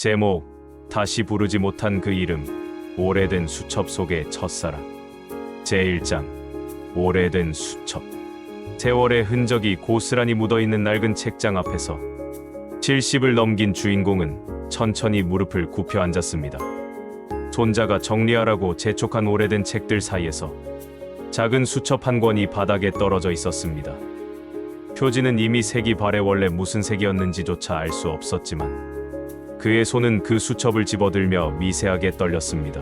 제목, 다시 부르지 못한 그 이름, 오래된 수첩 속의 첫사랑. 제1장, 오래된 수첩. 세월의 흔적이 고스란히 묻어있는 낡은 책장 앞에서 70을 넘긴 주인공은 천천히 무릎을 굽혀 앉았습니다. 손자가 정리하라고 재촉한 오래된 책들 사이에서 작은 수첩 한 권이 바닥에 떨어져 있었습니다. 표지는 이미 색이 발해 원래 무슨 색이었는지조차 알 수 없었지만 그의 손은 그 수첩을 집어들며 미세하게 떨렸습니다.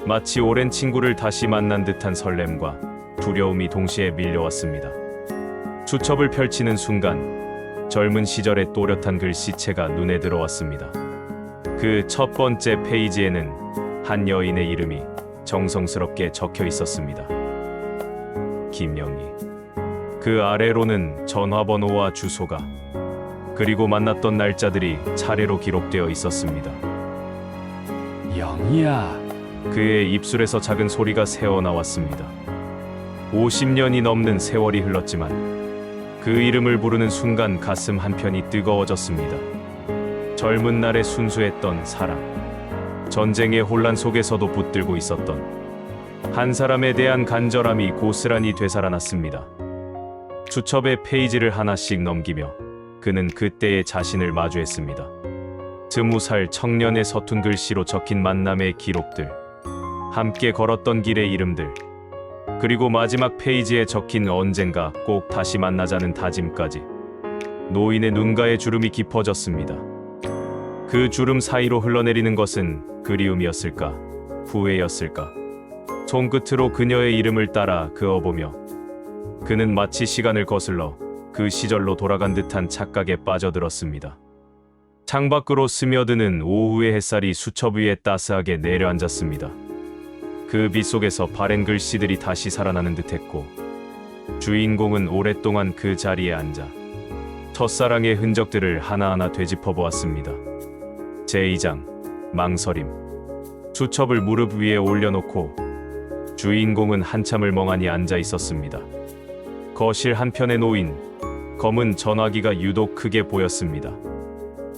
마치 오랜 친구를 다시 만난 듯한 설렘과 두려움이 동시에 밀려왔습니다. 수첩을 펼치는 순간 젊은 시절의 또렷한 글씨체가 눈에 들어왔습니다. 그 첫 번째 페이지에는 한 여인의 이름이 정성스럽게 적혀 있었습니다. 김영희. 그 아래로는 전화번호와 주소가, 그리고 만났던 날짜들이 차례로 기록되어 있었습니다. 영희야. 그의 입술에서 작은 소리가 새어나왔습니다. 50년이 넘는 세월이 흘렀지만 그 이름을 부르는 순간 가슴 한편이 뜨거워졌습니다. 젊은 날의 순수했던 사랑, 전쟁의 혼란 속에서도 붙들고 있었던 한 사람에 대한 간절함이 고스란히 되살아났습니다. 수첩의 페이지를 하나씩 넘기며 그는 그때의 자신을 마주했습니다. 20살 청년의 서툰 글씨로 적힌 만남의 기록들, 함께 걸었던 길의 이름들, 그리고 마지막 페이지에 적힌 언젠가 꼭 다시 만나자는 다짐까지. 노인의 눈가에 주름이 깊어졌습니다. 그 주름 사이로 흘러내리는 것은 그리움이었을까, 후회였을까? 손끝으로 그녀의 이름을 따라 그어보며 그는 마치 시간을 거슬러 그 시절로 돌아간 듯한 착각에 빠져들었습니다. 창밖으로 스며드는 오후의 햇살이 수첩 위에 따스하게 내려앉았습니다. 그 빛 속에서 바랜 글씨들이 다시 살아나는 듯했고 주인공은 오랫동안 그 자리에 앉아 첫사랑의 흔적들을 하나하나 되짚어 보았습니다. 제2장, 망설임. 수첩을 무릎 위에 올려놓고 주인공은 한참을 멍하니 앉아 있었습니다. 거실 한편에 놓인 검은 전화기가 유독 크게 보였습니다.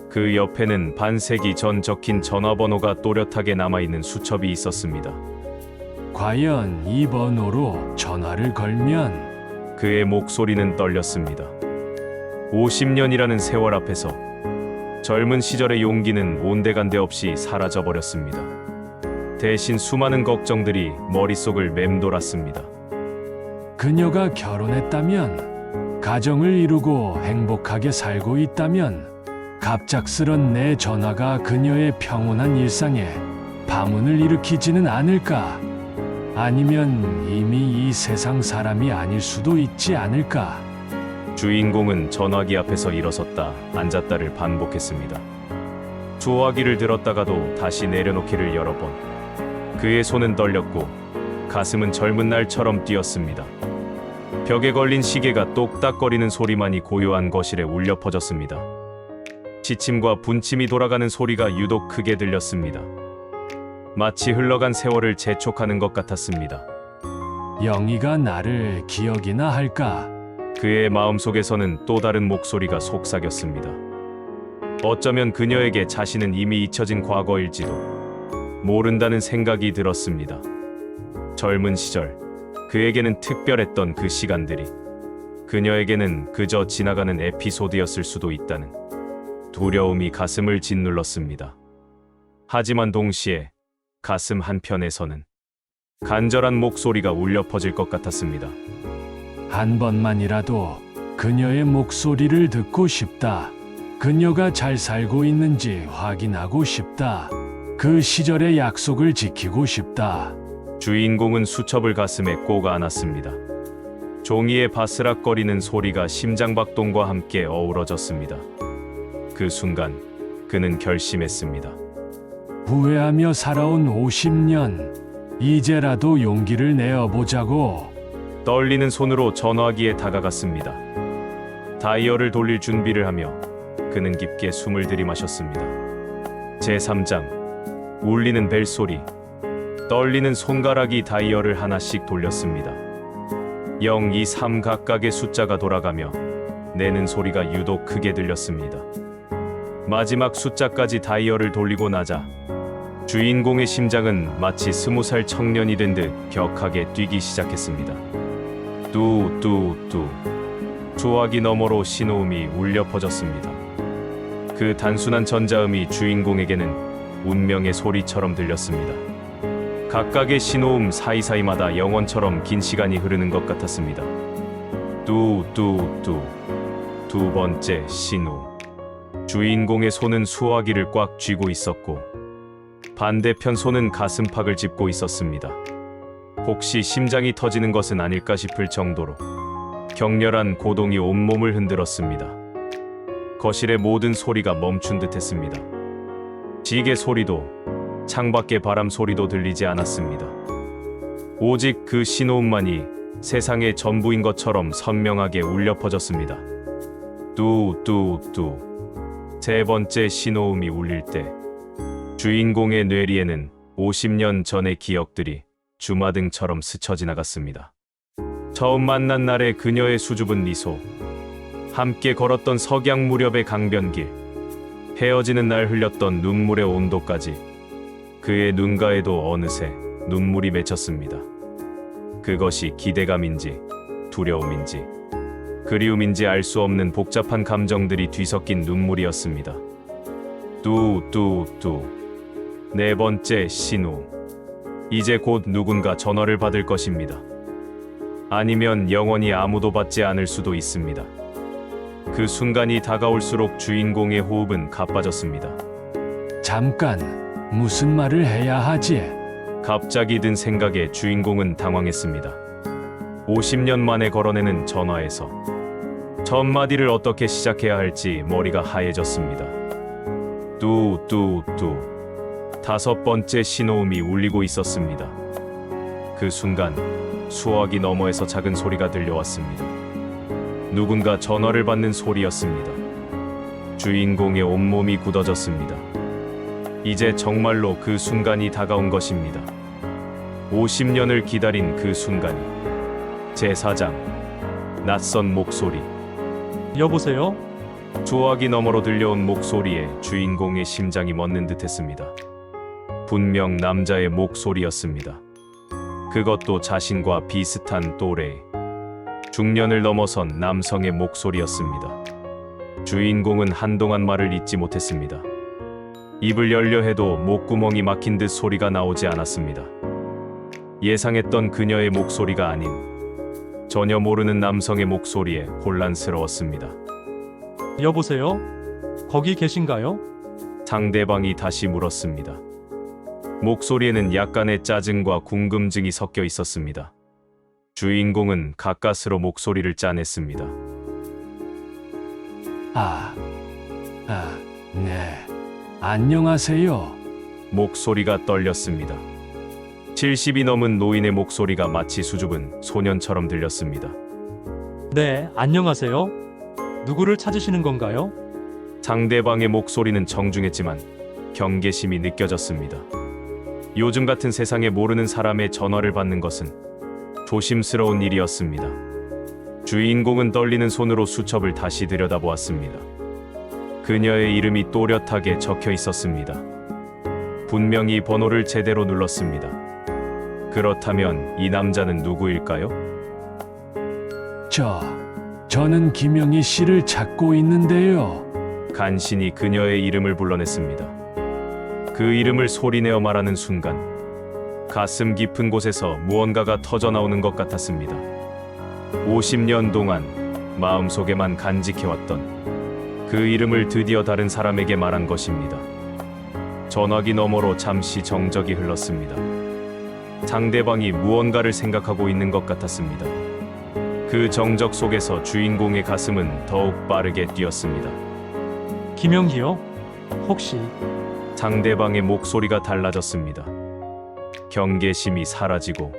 그 옆에는 반세기 전 적힌 전화번호가 또렷하게 남아있는 수첩이 있었습니다. 과연 이 번호로 전화를 걸면? 그의 목소리는 떨렸습니다. 50년이라는 세월 앞에서 젊은 시절의 용기는 온데간데 없이 사라져버렸습니다. 대신 수많은 걱정들이 머릿속을 맴돌았습니다. 그녀가 결혼했다면? 가정을 이루고 행복하게 살고 있다면? 갑작스런 내 전화가 그녀의 평온한 일상에 파문을 일으키지는 않을까? 아니면 이미 이 세상 사람이 아닐 수도 있지 않을까? 주인공은 전화기 앞에서 일어섰다 앉았다를 반복했습니다. 조화기를 들었다가도 다시 내려놓기를 여러 번. 그의 손은 떨렸고 가슴은 젊은 날처럼 뛰었습니다. 벽에 걸린 시계가 똑딱거리는 소리만이 고요한 거실에 울려 퍼졌습니다. 지침과 분침이 돌아가는 소리가 유독 크게 들렸습니다. 마치 흘러간 세월을 재촉하는 것 같았습니다. 영희가 나를 기억이나 할까? 그의 마음속에서는 또 다른 목소리가 속삭였습니다. 어쩌면 그녀에게 자신은 이미 잊혀진 과거일지도 모른다는 생각이 들었습니다. 젊은 시절, 그에게는 특별했던 그 시간들이 그녀에게는 그저 지나가는 에피소드였을 수도 있다는 두려움이 가슴을 짓눌렀습니다. 하지만 동시에 가슴 한편에서는 간절한 목소리가 울려 퍼질 것 같았습니다. 한 번만이라도 그녀의 목소리를 듣고 싶다. 그녀가 잘 살고 있는지 확인하고 싶다. 그 시절의 약속을 지키고 싶다. 주인공은 수첩을 가슴에 꼭 안았습니다. 종이의 바스락거리는 소리가 심장박동과 함께 어우러졌습니다. 그 순간 그는 결심했습니다. 후회하며 살아온 50년, 이제라도 용기를 내어보자고. 떨리는 손으로 전화기에 다가갔습니다. 다이얼을 돌릴 준비를 하며 그는 깊게 숨을 들이마셨습니다. 제3장, 울리는 벨소리. 떨리는 손가락이 다이얼을 하나씩 돌렸습니다. 0, 2, 3 각각의 숫자가 돌아가며 내는 소리가 유독 크게 들렸습니다. 마지막 숫자까지 다이얼을 돌리고 나자 주인공의 심장은 마치 20살 청년이 된 듯 격하게 뛰기 시작했습니다. 뚜뚜뚜. 소화기 너머로 신호음이 울려 퍼졌습니다. 그 단순한 전자음이 주인공에게는 운명의 소리처럼 들렸습니다. 각각의 신호음 사이사이마다 영원처럼 긴 시간이 흐르는 것 같았습니다. 뚜뚜뚜. 두 번째 신호. 주인공의 손은 수화기를 꽉 쥐고 있었고 반대편 손은 가슴팍을 짚고 있었습니다. 혹시 심장이 터지는 것은 아닐까 싶을 정도로 격렬한 고동이 온몸을 흔들었습니다. 거실의 모든 소리가 멈춘 듯했습니다. 지게 소리도 창밖의 바람 소리도 들리지 않았습니다. 오직 그 신호음만이 세상의 전부인 것처럼 선명하게 울려 퍼졌습니다. 뚜뚜뚜. 세 번째 신호음이 울릴 때 주인공의 뇌리에는 50년 전의 기억들이 주마등처럼 스쳐 지나갔습니다. 처음 만난 날의 그녀의 수줍은 미소, 함께 걸었던 석양 무렵의 강변길, 헤어지는 날 흘렸던 눈물의 온도까지 그의 눈가에도 어느새 눈물이 맺혔습니다. 그것이 기대감인지 두려움인지 그리움인지 알 수 없는 복잡한 감정들이 뒤섞인 눈물이었습니다. 뚜뚜뚜. 네 번째 신호. 이제 곧 누군가 전화를 받을 것입니다. 아니면 영원히 아무도 받지 않을 수도 있습니다. 그 순간이 다가올수록 주인공의 호흡은 가빠졌습니다. 잠깐, 무슨 말을 해야 하지? 갑자기 든 생각에 주인공은 당황했습니다. 50년 만에 걸어내는 전화에서 첫 마디를 어떻게 시작해야 할지 머리가 하얘졌습니다. 뚜뚜뚜. 다섯 번째 신호음이 울리고 있었습니다. 그 순간 수화기 너머에서 작은 소리가 들려왔습니다. 누군가 전화를 받는 소리였습니다. 주인공의 온몸이 굳어졌습니다. 이제 정말로 그 순간이 다가온 것입니다. 50년을 기다린 그 순간이. 제4장. 낯선 목소리. 여보세요? 수화기 너머로 들려온 목소리에 주인공의 심장이 멎는 듯했습니다. 분명 남자의 목소리였습니다. 그것도 자신과 비슷한 또래, 중년을 넘어선 남성의 목소리였습니다. 주인공은 한동안 말을 잇지 못했습니다. 입을 열려 해도 목구멍이 막힌 듯 소리가 나오지 않았습니다. 예상했던 그녀의 목소리가 아닌 전혀 모르는 남성의 목소리에 혼란스러웠습니다. 여보세요? 거기 계신가요? 상대방이 다시 물었습니다. 목소리에는 약간의 짜증과 궁금증이 섞여 있었습니다. 주인공은 가까스로 목소리를 짜냈습니다. 네. 안녕하세요. 목소리가 떨렸습니다. 70이 넘은 노인의 목소리가 마치 수줍은 소년처럼 들렸습니다. 네, 안녕하세요. 누구를 찾으시는 건가요? 상대방의 목소리는 정중했지만 경계심이 느껴졌습니다. 요즘 같은 세상에 모르는 사람의 전화를 받는 것은 조심스러운 일이었습니다. 주인공은 떨리는 손으로 수첩을 다시 들여다보았습니다. 그녀의 이름이 또렷하게 적혀 있었습니다. 분명히 번호를 제대로 눌렀습니다. 그렇다면 이 남자는 누구일까요? 저는 김영희 씨를 찾고 있는데요. 간신히 그녀의 이름을 불러냈습니다. 그 이름을 소리내어 말하는 순간 가슴 깊은 곳에서 무언가가 터져나오는 것 같았습니다. 50년 동안 마음속에만 간직해왔던 그 이름을 드디어 다른 사람에게 말한 것입니다. 전화기 너머로 잠시 정적이 흘렀습니다. 상대방이 무언가를 생각하고 있는 것 같았습니다. 그 정적 속에서 주인공의 가슴은 더욱 빠르게 뛰었습니다. 김영희요? 혹시 상대방의 목소리가 달라졌습니다. 경계심이 사라지고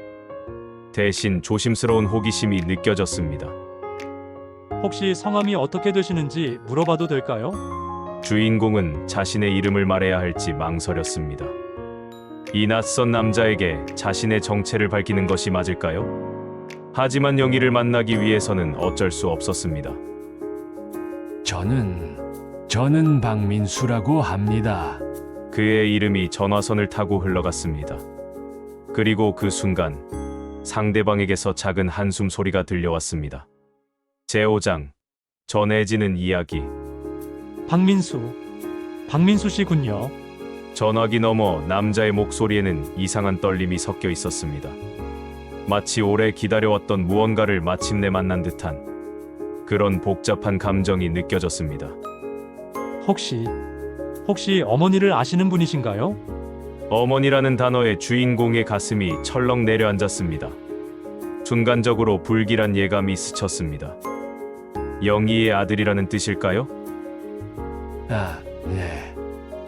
대신 조심스러운 호기심이 느껴졌습니다. 혹시 성함이 어떻게 되시는지 물어봐도 될까요? 주인공은 자신의 이름을 말해야 할지 망설였습니다. 이 낯선 남자에게 자신의 정체를 밝히는 것이 맞을까요? 하지만 영희를 만나기 위해서는 어쩔 수 없었습니다. 저는 저는 박민수라고 합니다. 그의 이름이 전화선을 타고 흘러갔습니다. 그리고 그 순간 상대방에게서 작은 한숨 소리가 들려왔습니다. 제5장 전해지는 이야기. 박민수 씨군요. 전화기 너머 남자의 목소리에는 이상한 떨림이 섞여 있었습니다. 마치 오래 기다려왔던 무언가를 마침내 만난 듯한 그런 복잡한 감정이 느껴졌습니다. 혹시 어머니를 아시는 분이신가요? 어머니라는 단어에 주인공의 가슴이 철렁 내려앉았습니다. 순간적으로 불길한 예감이 스쳤습니다. 영희의 아들이라는 뜻일까요? 네.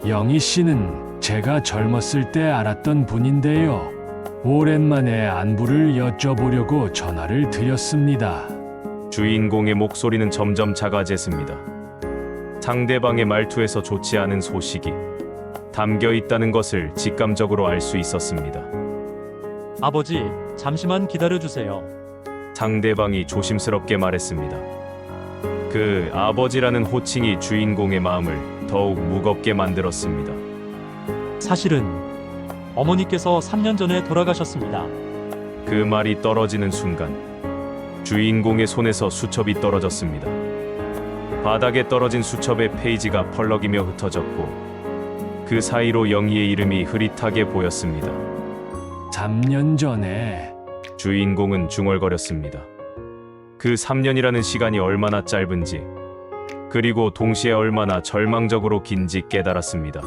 영희 씨는 제가 젊었을 때 알았던 분인데요. 오랜만에 안부를 여쭤보려고 전화를 드렸습니다. 주인공의 목소리는 점점 작아졌습니다. 상대방의 말투에서 좋지 않은 소식이 담겨 있다는 것을 직감적으로 알 수 있었습니다. 아버지, 잠시만 기다려주세요. 상대방이 조심스럽게 말했습니다. 그 아버지라는 호칭이 주인공의 마음을 더욱 무겁게 만들었습니다. 사실은 어머니께서 3년 전에 돌아가셨습니다. 그 말이 떨어지는 순간 주인공의 손에서 수첩이 떨어졌습니다. 바닥에 떨어진 수첩의 페이지가 펄럭이며 흩어졌고 그 사이로 영희의 이름이 흐릿하게 보였습니다. 3년 전에 주인공은 중얼거렸습니다. 그 3년이라는 시간이 얼마나 짧은지, 그리고 동시에 얼마나 절망적으로 긴지 깨달았습니다.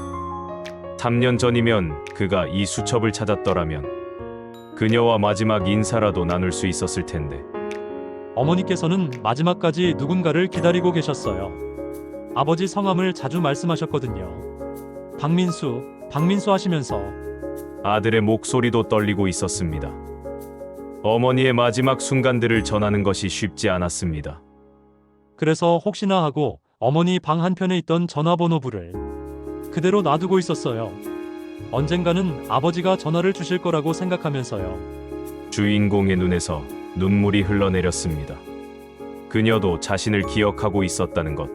3년 전이면 그가 이 수첩을 찾았더라면 그녀와 마지막 인사라도 나눌 수 있었을 텐데. 어머니께서는 마지막까지 누군가를 기다리고 계셨어요. 아버지 성함을 자주 말씀하셨거든요. 박민수 하시면서. 아들의 목소리도 떨리고 있었습니다. 어머니의 마지막 순간들을 전하는 것이 쉽지 않았습니다. 그래서 혹시나 하고 어머니 방 한편에 있던 전화번호부를 그대로 놔두고 있었어요. 언젠가는 아버지가 전화를 주실 거라고 생각하면서요. 주인공의 눈에서 눈물이 흘러내렸습니다. 그녀도 자신을 기억하고 있었다는 것,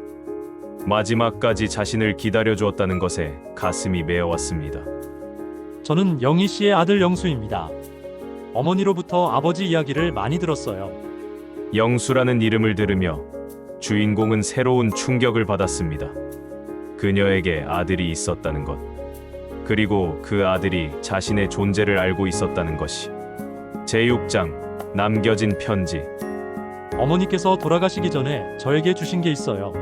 마지막까지 자신을 기다려주었다는 것에 가슴이 메어왔습니다. 저는 영희 씨의 아들 영수입니다. 어머니로부터 아버지 이야기를 많이 들었어요. 영수라는 이름을 들으며 주인공은 새로운 충격을 받았습니다. 그녀에게 아들이 있었다는 것, 그리고 그 아들이 자신의 존재를 알고 있었다는 것이. 제6장 남겨진 편지. 어머니께서 돌아가시기 전에 저에게 주신 게 있어요.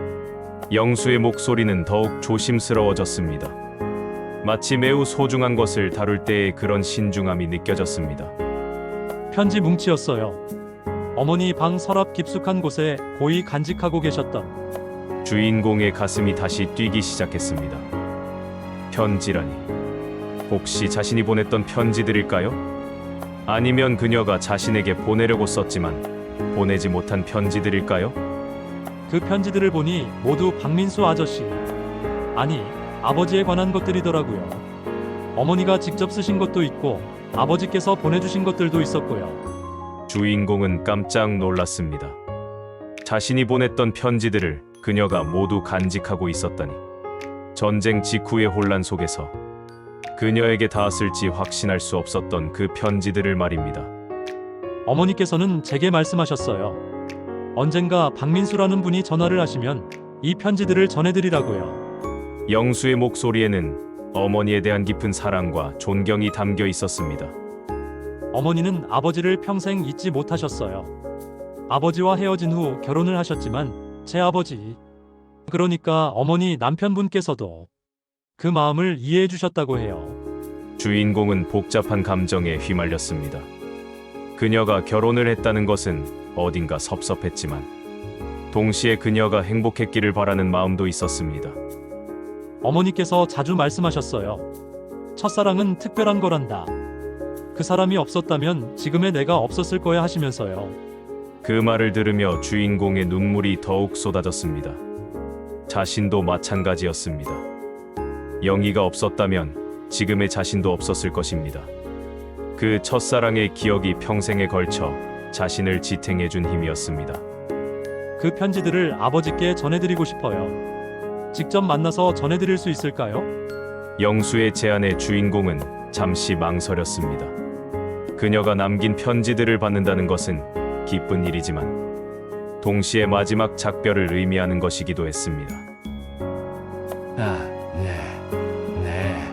영수의 목소리는 더욱 조심스러워졌습니다. 마치 매우 소중한 것을 다룰 때의 그런 신중함이 느껴졌습니다. 편지 뭉치였어요. 어머니 방 서랍 깊숙한 곳에 고이 간직하고 계셨던. 주인공의 가슴이 다시 뛰기 시작했습니다. 편지라니. 혹시 자신이 보냈던 편지들일까요? 아니면 그녀가 자신에게 보내려고 썼지만 보내지 못한 편지들일까요? 그 편지들을 보니 모두 박민수 아저씨, 아니 아버지에 관한 것들이더라고요. 어머니가 직접 쓰신 것도 있고 아버지께서 보내주신 것들도 있었고요. 주인공은 깜짝 놀랐습니다. 자신이 보냈던 편지들을 그녀가 모두 간직하고 있었다니. 전쟁 직후의 혼란 속에서 그녀에게 닿았을지 확신할 수 없었던 그 편지들을 말입니다. 어머니께서는 제게 말씀하셨어요. 언젠가 박민수라는 분이 전화를 하시면 이 편지들을 전해드리라고요. 영수의 목소리에는 어머니에 대한 깊은 사랑과 존경이 담겨 있었습니다. 어머니는 아버지를 평생 잊지 못하셨어요. 아버지와 헤어진 후 결혼을 하셨지만 제 아버지, 그러니까 어머니 남편분께서도 그 마음을 이해해 주셨다고 해요. 주인공은 복잡한 감정에 휘말렸습니다. 그녀가 결혼을 했다는 것은 어딘가 섭섭했지만 동시에 그녀가 행복했기를 바라는 마음도 있었습니다. 어머니께서 자주 말씀하셨어요. 첫사랑은 특별한 거란다. 그 사람이 없었다면 지금의 내가 없었을 거야 하시면서요. 그 말을 들으며 주인공의 눈물이 더욱 쏟아졌습니다. 자신도 마찬가지였습니다. 영희가 없었다면 지금의 자신도 없었을 것입니다. 그 첫사랑의 기억이 평생에 걸쳐 자신을 지탱해준 힘이었습니다. 그 편지들을 아버지께 전해드리고 싶어요. 직접 만나서 전해드릴 수 있을까요? 영수의 제안에 주인공은 잠시 망설였습니다. 그녀가 남긴 편지들을 받는다는 것은 기쁜 일이지만 동시에 마지막 작별을 의미하는 것이기도 했습니다. 네.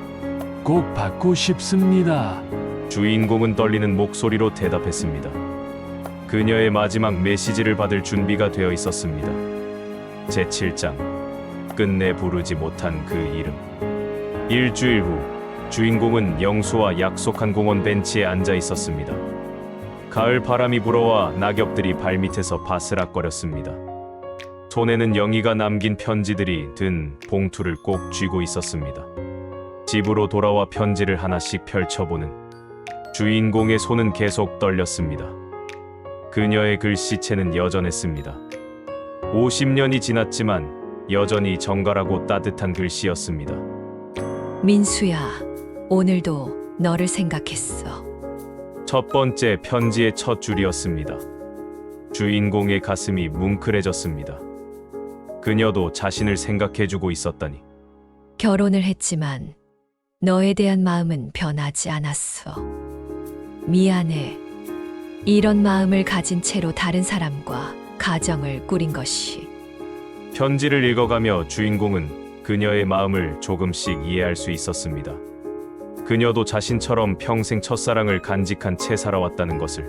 꼭 받고 싶습니다. 주인공은 떨리는 목소리로 대답했습니다. 그녀의 마지막 메시지를 받을 준비가 되어 있었습니다. 제7장 끝내 부르지 못한 그 이름. 일주일 후 주인공은 영수와 약속한 공원 벤치에 앉아 있었습니다. 가을 바람이 불어와 낙엽들이 발밑에서 바스락거렸습니다. 손에는 영희가 남긴 편지들이 든 봉투를 꼭 쥐고 있었습니다. 집으로 돌아와 편지를 하나씩 펼쳐보는 주인공의 손은 계속 떨렸습니다. 그녀의 글씨체는 여전했습니다. 50년이 지났지만 여전히 정갈하고 따뜻한 글씨였습니다. 민수야, 오늘도 너를 생각했어. 첫 번째 편지의 첫 줄이었습니다. 주인공의 가슴이 뭉클해졌습니다. 그녀도 자신을 생각해주고 있었다니. 결혼을 했지만 너에 대한 마음은 변하지 않았어. 미안해. 이런 마음을 가진 채로 다른 사람과 가정을 꾸린 것이. 편지를 읽어가며 주인공은 그녀의 마음을 조금씩 이해할 수 있었습니다. 그녀도 자신처럼 평생 첫사랑을 간직한 채 살아왔다는 것을.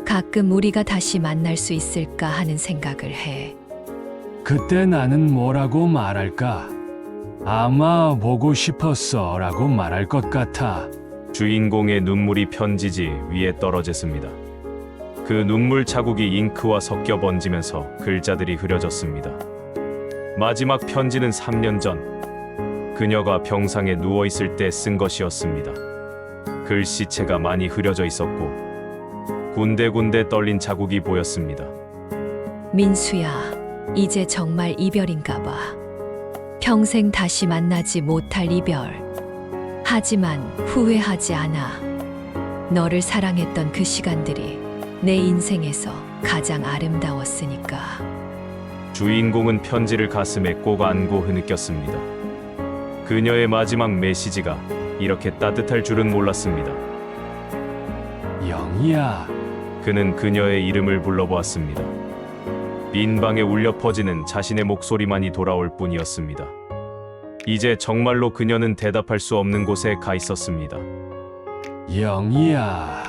가끔 우리가 다시 만날 수 있을까 하는 생각을 해. 그때 나는 뭐라고 말할까? 아마 보고 싶었어 라고 말할 것 같아. 주인공의 눈물이 편지지 위에 떨어졌습니다. 그 눈물 자국이 잉크와 섞여 번지면서 글자들이 흐려졌습니다. 마지막 편지는 3년 전 그녀가 병상에 누워 있을 때 쓴 것이었습니다. 글씨체가 많이 흐려져 있었고 군데군데 떨린 자국이 보였습니다. 민수야, 이제 정말 이별인가 봐. 평생 다시 만나지 못할 이별. 하지만 후회하지 않아. 너를 사랑했던 그 시간들이 내 인생에서 가장 아름다웠으니까. 주인공은 편지를 가슴에 꼭 안고 흐느꼈습니다. 그녀의 마지막 메시지가 이렇게 따뜻할 줄은 몰랐습니다. 영희야, 그는 그녀의 이름을 불러보았습니다. 빈 방에 울려 퍼지는 자신의 목소리만이 돌아올 뿐이었습니다. 이제 정말로 그녀는 대답할 수 없는 곳에 가 있었습니다. 영희야.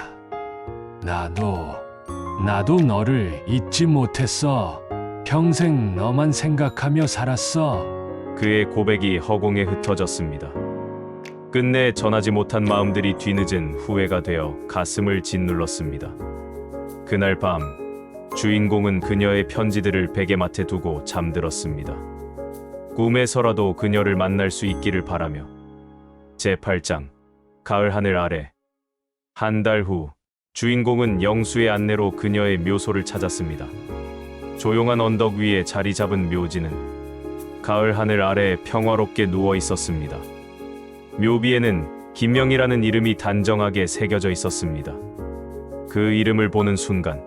나도 너를 잊지 못했어. 평생 너만 생각하며 살았어. 그의 고백이 허공에 흩어졌습니다. 끝내 전하지 못한 마음들이 뒤늦은 후회가 되어 가슴을 짓눌렀습니다. 그날 밤 주인공은 그녀의 편지들을 베개맡에 두고 잠들었습니다. 꿈에서라도 그녀를 만날 수 있기를 바라며. 제8장 가을 하늘 아래. 한 달 후 주인공은 영수의 안내로 그녀의 묘소를 찾았습니다. 조용한 언덕 위에 자리 잡은 묘지는 가을 하늘 아래 평화롭게 누워 있었습니다. 묘비에는 김영이라는 이름이 단정하게 새겨져 있었습니다. 그 이름을 보는 순간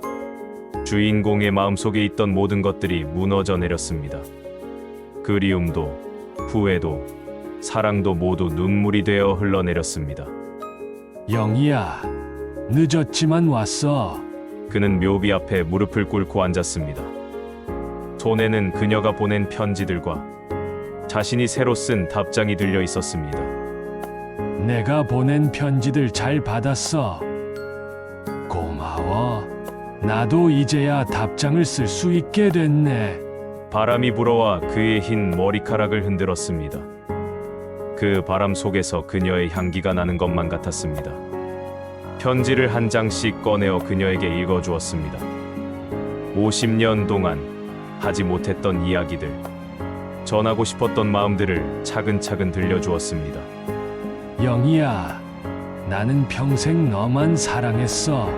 주인공의 마음속에 있던 모든 것들이 무너져 내렸습니다. 그리움도 후회도 사랑도 모두 눈물이 되어 흘러내렸습니다. 영희야, 늦었지만 왔어. 그는 묘비 앞에 무릎을 꿇고 앉았습니다. 손에는 그녀가 보낸 편지들과 자신이 새로 쓴 답장이 들려 있었습니다. 내가 보낸 편지들 잘 받았어. 고마워. 나도 이제야 답장을 쓸 수 있게 됐네. 바람이 불어와 그의 흰 머리카락을 흔들었습니다. 그 바람 속에서 그녀의 향기가 나는 것만 같았습니다. 편지를 한 장씩 꺼내어 그녀에게 읽어주었습니다. 50년 동안 하지 못했던 이야기들, 전하고 싶었던 마음들을 차근차근 들려주었습니다. 영희야, 나는 평생 너만 사랑했어.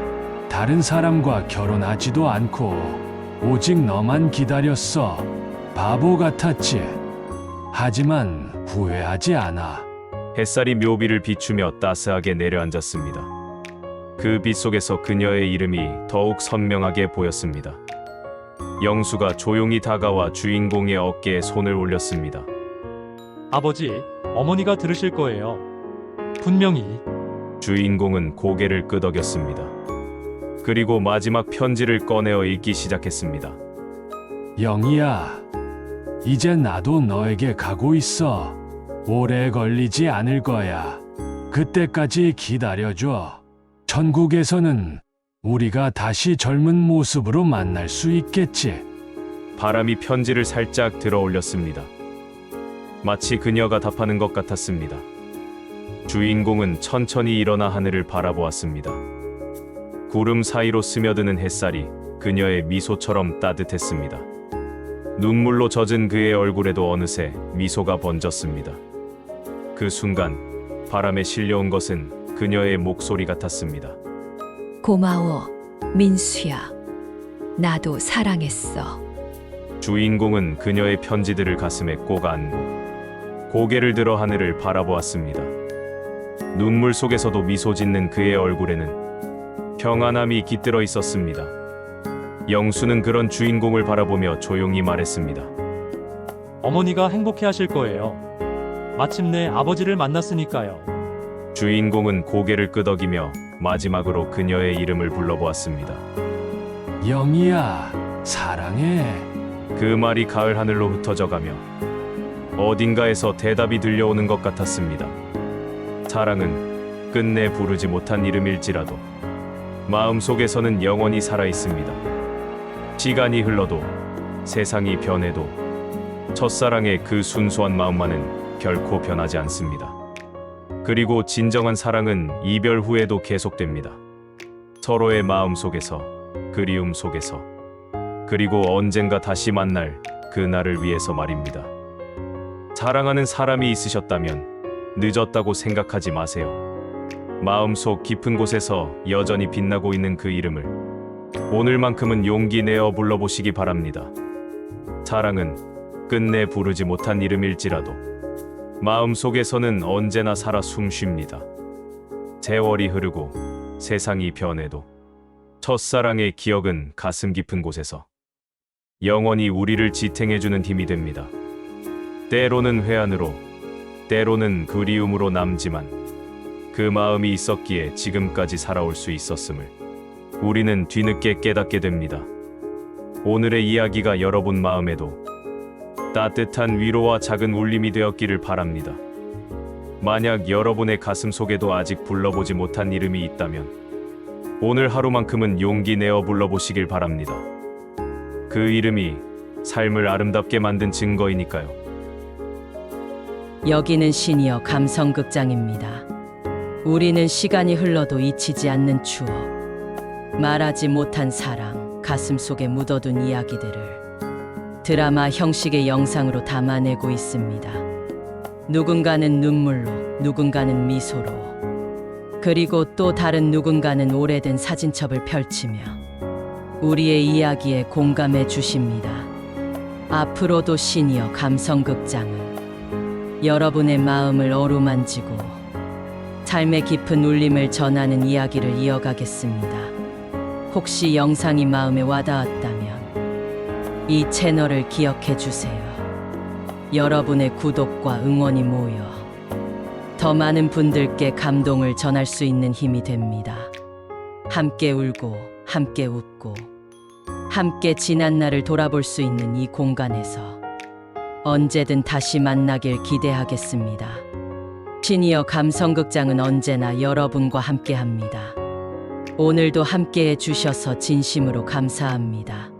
다른 사람과 결혼하지도 않고 오직 너만 기다렸어. 바보 같았지. 하지만 후회하지 않아. 햇살이 묘비를 비추며 따스하게 내려앉았습니다. 그 빛 속에서 그녀의 이름이 더욱 선명하게 보였습니다. 영수가 조용히 다가와 주인공의 어깨에 손을 올렸습니다. 아버지, 어머니가 들으실 거예요. 분명히 주인공은 고개를 끄덕였습니다. 그리고 마지막 편지를 꺼내어 읽기 시작했습니다. 영희야, 이제 나도 너에게 가고 있어. 오래 걸리지 않을 거야. 그때까지 기다려줘. 천국에서는 우리가 다시 젊은 모습으로 만날 수 있겠지. 바람이 편지를 살짝 들어 올렸습니다. 마치 그녀가 답하는 것 같았습니다. 주인공은 천천히 일어나 하늘을 바라보았습니다. 구름 사이로 스며드는 햇살이 그녀의 미소처럼 따뜻했습니다. 눈물로 젖은 그의 얼굴에도 어느새 미소가 번졌습니다. 그 순간 바람에 실려온 것은 그녀의 목소리 같았습니다. 고마워, 민수야. 나도 사랑했어. 주인공은 그녀의 편지들을 가슴에 꼭 안고 고개를 들어 하늘을 바라보았습니다. 눈물 속에서도 미소 짓는 그의 얼굴에는 평안함이 깃들어 있었습니다. 영수는 그런 주인공을 바라보며 조용히 말했습니다. 어머니가 행복해 하실 거예요. 마침내 아버지를 만났으니까요. 주인공은 고개를 끄덕이며 마지막으로 그녀의 이름을 불러보았습니다. 영희야, 사랑해. 그 말이 가을 하늘로 흩어져가며 어딘가에서 대답이 들려오는 것 같았습니다. 사랑은 끝내 부르지 못한 이름일지라도 마음속에서는 영원히 살아있습니다. 시간이 흘러도 세상이 변해도 첫사랑의 그 순수한 마음만은 결코 변하지 않습니다. 그리고 진정한 사랑은 이별 후에도 계속됩니다. 서로의 마음 속에서, 그리움 속에서, 그리고 언젠가 다시 만날 그날을 위해서 말입니다. 사랑하는 사람이 있으셨다면 늦었다고 생각하지 마세요. 마음속 깊은 곳에서 여전히 빛나고 있는 그 이름을 오늘만큼은 용기 내어 불러보시기 바랍니다. 사랑은 끝내 부르지 못한 이름일지라도 마음속에서는 언제나 살아 숨쉽니다. 세월이 흐르고 세상이 변해도 첫사랑의 기억은 가슴 깊은 곳에서 영원히 우리를 지탱해주는 힘이 됩니다. 때로는 회한으로, 때로는 그리움으로 남지만 그 마음이 있었기에 지금까지 살아올 수 있었음을 우리는 뒤늦게 깨닫게 됩니다. 오늘의 이야기가 여러분 마음에도 따뜻한 위로와 작은 울림이 되었기를 바랍니다. 만약 여러분의 가슴 속에도 아직 불러보지 못한 이름이 있다면 오늘 하루만큼은 용기 내어 불러보시길 바랍니다. 그 이름이 삶을 아름답게 만든 증거이니까요. 여기는 시니어 감성극장입니다. 우리는 시간이 흘러도 잊히지 않는 추억, 말하지 못한 사랑, 가슴 속에 묻어둔 이야기들을 드라마 형식의 영상으로 담아내고 있습니다. 누군가는 눈물로, 누군가는 미소로, 그리고 또 다른 누군가는 오래된 사진첩을 펼치며 우리의 이야기에 공감해 주십니다. 앞으로도 시니어 감성극장은 여러분의 마음을 어루만지고 삶의 깊은 울림을 전하는 이야기를 이어가겠습니다. 혹시 영상이 마음에 와닿았다면 이 채널을 기억해 주세요. 여러분의 구독과 응원이 모여 더 많은 분들께 감동을 전할 수 있는 힘이 됩니다. 함께 울고 함께 웃고 함께 지난 날을 돌아볼 수 있는 이 공간에서 언제든 다시 만나길 기대하겠습니다. 시니어 감성극장은 언제나 여러분과 함께합니다. 오늘도 함께해 주셔서 진심으로 감사합니다.